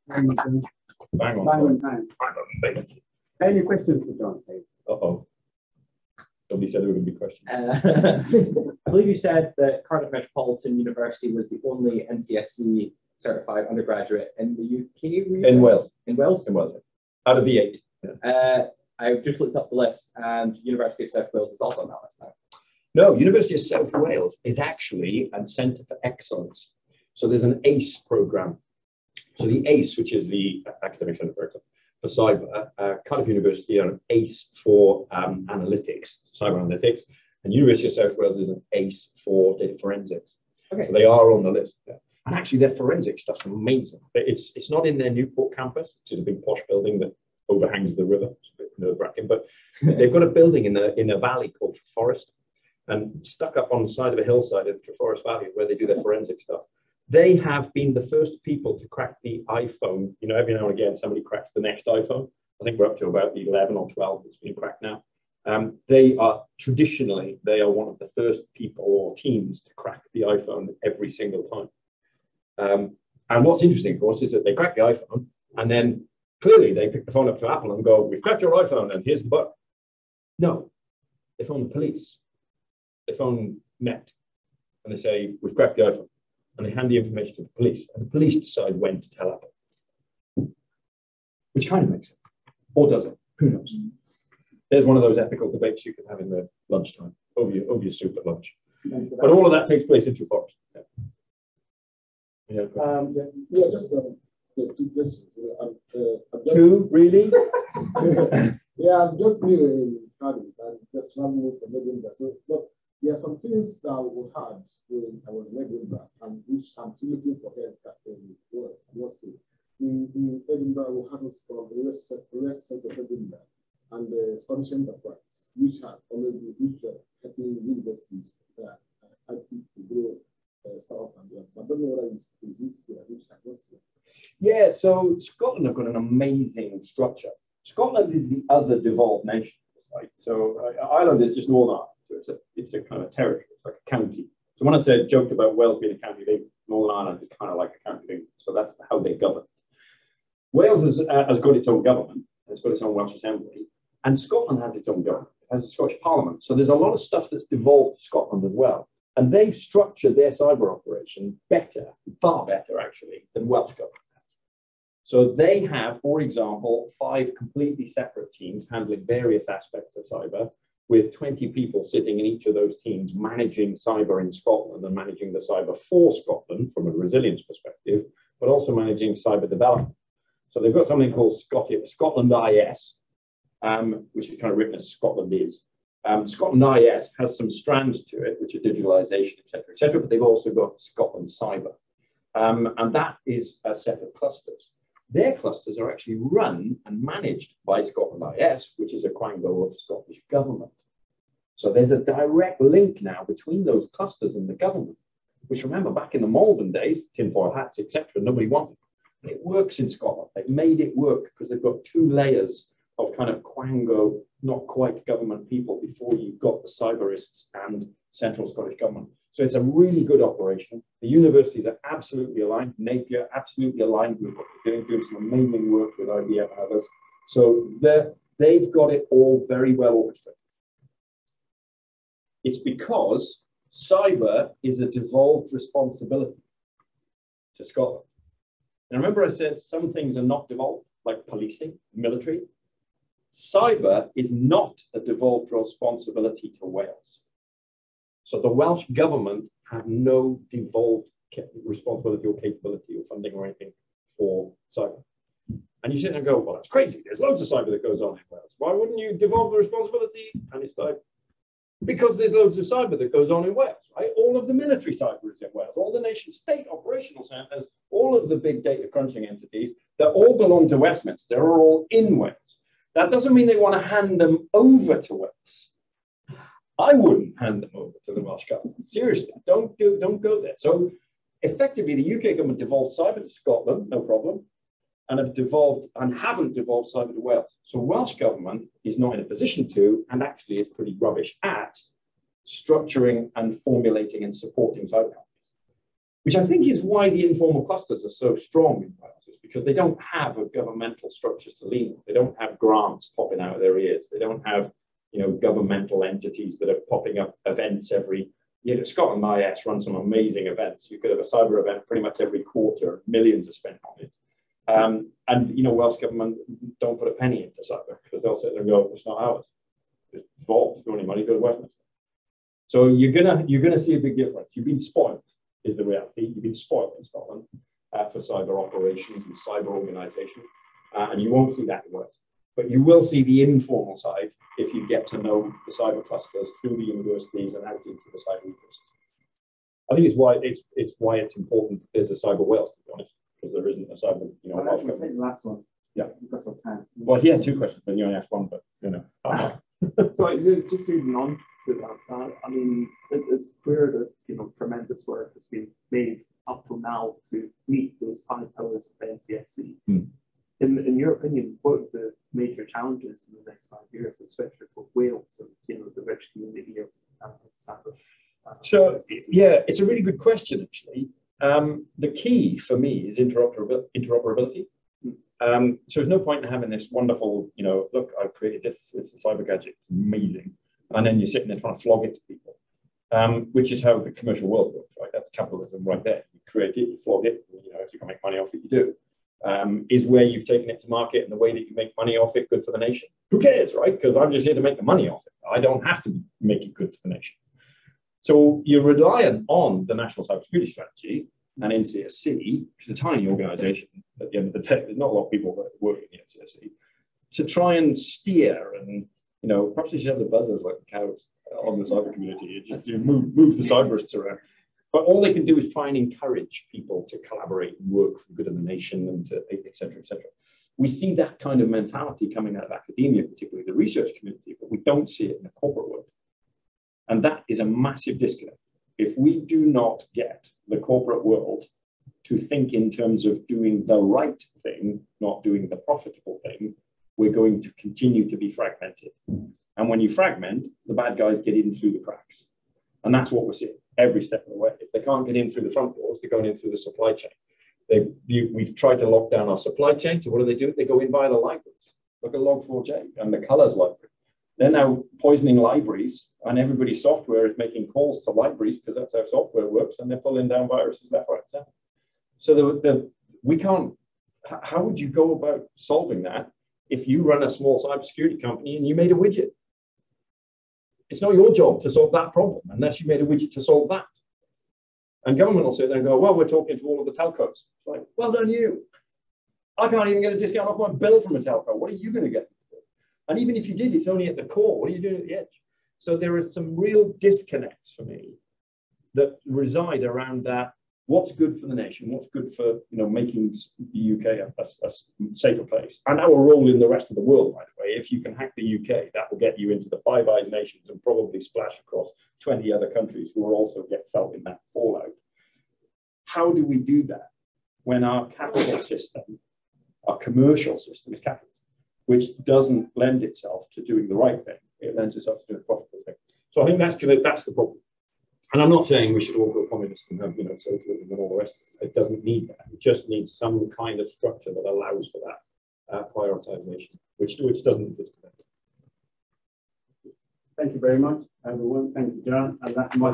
Bang on time. Any questions for John, please? Uh-oh. Nobody said there would be questions. I believe you said that Cardiff Metropolitan University was the only NCSC certified undergraduate in the UK. In Wales. In Wales? In Wales. Out of the 8. Yeah. I just looked up the list, and University of South Wales is also on that list now. No, University of South Wales is actually a centre for excellence. So there's an ACE programme. So the ACE, which is the Academic Centre for Cyber, Cardiff University are an ACE for analytics, cyber analytics, and University of South Wales is an ACE for data forensics. Okay. So they are on the list. Yeah. And actually their forensic stuff's amazing. But it's not in their Newport campus, which is a big posh building that overhangs the river. It's a bit nerve-wracking, but they've got a building in a valley called Treforest, and stuck up on the side of a hillside of Treforest Valley where they do their forensic stuff. They have been the first people to crack the iPhone. You know, every now and again, somebody cracks the next iPhone. I think we're up to about the 11 or 12 that's been cracked now. They are one of the first people or teams to crack the iPhone every single time. And what's interesting, of course, is that they crack the iPhone, and then clearly they pick the phone up to Apple and go, "We've cracked your iPhone, and here's the bug." No, they phone the police. They phone Met, and they say, "We've cracked the iPhone." And they hand the information to the police, and the police decide when to tell Apple. Which kind of makes sense. Or does it? Who knows? There's one of those ethical debates you can have in the lunchtime, over your soup at lunch. But all of that takes place in Treforest. Yeah. Just two questions. Two, really? Yeah, I'm just new in Cardiff and just traveling from Edinburgh. So, look, there are some things that we had when I was in Edinburgh, and which I'm still looking for help in Edinburgh, we have what's called the West Centre of Edinburgh and the Scottish Enterprise, which has already helping universities that help to grow startup and beyond. But I don't know whether it exists here, which I don't see. Yeah, so Scotland have got an amazing structure. Scotland is the other devolved nation, right? So Ireland is just Northern Ireland. So it's a kind of territory, it's like a county. So when I joked about Wales being a county, Northern Ireland is kind of like a county. So that's how they govern. Wales has got its own government, it's got its own Welsh Assembly, and Scotland has its own government. It has a Scottish Parliament. So there's a lot of stuff that's devolved to Scotland as well. And they've structured their cyber operation better, far better actually, than Welsh government has. So they have, for example, 5 completely separate teams handling various aspects of cyber, with 20 people sitting in each of those teams managing cyber in Scotland and managing the cyber for Scotland from a resilience perspective, but also managing cyber development. So they've got something called Scotland IS, which is kind of written as Scotland is. Scotland IS has some strands to it, which are digitalization, et cetera, but they've also got Scotland Cyber. And that is a set of clusters. Their clusters are actually run and managed by Scotland IS, which is a quango of the Scottish government. So there's a direct link now between those clusters and the government, which, remember, back in the Malvern days, tinfoil hats, et cetera, nobody wanted. But it works in Scotland. They've made it work because they've got 2 layers of kind of quango, not quite government people before you've got the cyberists and central Scottish government. So it's a really good operation. The universities are absolutely aligned. Napier, absolutely aligned with what they're doing some amazing work with IBM and others. So they've got it all very well orchestrated. It's because cyber is a devolved responsibility to Scotland. And remember I said some things are not devolved, like policing, military. Cyber is not a devolved responsibility to Wales. So the Welsh government have no devolved responsibility or capability or funding or anything for cyber. And you sit there and go, well, that's crazy. There's loads of cyber that goes on in Wales. Why wouldn't you devolve the responsibility? And it's like, because there's loads of cyber that goes on in Wales, right? All of the military cyber is in Wales, all the nation state operational centres, all of the big data crunching entities that all belong to Westminster are all in Wales. That doesn't mean they want to hand them over to Wales. I wouldn't hand them over to the Welsh government. Seriously, don't go there. So effectively, the UK government devolved cyber to Scotland, no problem, and haven't devolved cyber to Wales. So Welsh government is not in a position to, and actually is pretty rubbish at, structuring and formulating and supporting cyber companies, which I think is why the informal clusters are so strong in Wales. It's because they don't have a governmental structures to lean on. They don't have grants popping out of their ears. They don't have, you know, governmental entities that are popping up events every, you know, Scotland IS runs some amazing events. You could have a cyber event pretty much every quarter, millions are spent on it. And, you know, Welsh government don't put a penny into cyber because they'll sit there and go, it's not ours. It's involved. If you want any money, go to Westminster. So you're gonna see a big difference. You've been spoiled, is the reality. You've been spoiled in Scotland for cyber operations and cyber organisation, and you won't see that in Wales. But you will see the informal side if you get to know the cyber clusters through the universities and out into the cyber ecosystem. I think it's why it's important there's a cyber Wales, to be honest, because there isn't a cyber, you know. We'll take the last one. Yeah. Because of time. Well, he had two questions, but you only asked one, but you know. So just moving on to that, I mean, it's clear that, you know, tremendous work has been made up till now to meet those 5 pillars of NCSC. In your opinion, what are the major challenges in the next 5 years, especially for Wales and, you know, the rich community of cyber? So yeah, it's a really good question actually. The key for me is interoperability. So there's no point in having this wonderful, you know, look, I've created this, it's a cyber gadget, it's amazing. And then you're sitting there trying to flog it to people, which is how the commercial world works, right? That's capitalism right there. You create it, you flog it, you know, if you can make money off it, you do. Is where you've taken it to market and the way that you make money off it good for the nation? Who cares, right? Because I'm just here to make the money off it. I don't have to make it good for the nation. So you're reliant on the National Cybersecurity Strategy and NCSC, which is a tiny organization at the end of the day. There's not a lot of people that work in the NCSC, to try and steer and, you know, perhaps you should have the buzzers like the cows on the cyber community. You move the cyberists around. But all they can do is try and encourage people to collaborate and work for the good of the nation and to, et cetera, et cetera. We see that kind of mentality coming out of academia, particularly the research community, but we don't see it in the corporate world. And that is a massive disconnect. If we do not get the corporate world to think in terms of doing the right thing, not doing the profitable thing, we're going to continue to be fragmented. And when you fragment, the bad guys get in through the cracks. And that's what we're seeing every step of the way. If they can't get in through the front doors, they're going in through the supply chain. We've tried to lock down our supply chain. So what do? They go in via the libraries. Look at Log4j and the Colors library. They're now poisoning libraries, and everybody's software is making calls to libraries because that's how software works, and they're pulling down viruses left, right, center. So we can't. How would you go about solving that if you run a small cybersecurity company and you made a widget? It's not your job to solve that problem unless you made a widget to solve that. And government will sit there and go, well, we're talking to all of the telcos. It's like, well done you. I can't even get a discount off my bill from a telco. What are you going to get? And even if you did, it's only at the core. What are you doing at the edge? So there are some real disconnects for me that reside around that. What's good for the nation? What's good for, you know, making the UK a safer place? And our role in the rest of the world, by the way. If you can hack the UK, that will get you into the Five Eyes nations and probably splash across 20 other countries who will also get felt in that fallout. How do we do that when our capital system, our commercial system is capital, which doesn't lend itself to doing the right thing? It lends itself to doing the profitable thing. So I think that's the problem. And I'm not saying we should all go communist and have, you know, socialism and all the rest of it. It doesn't need that. It just needs some kind of structure that allows for that prioritization, which doesn't exist today. Thank you very much, everyone. Thank you, John. And that's my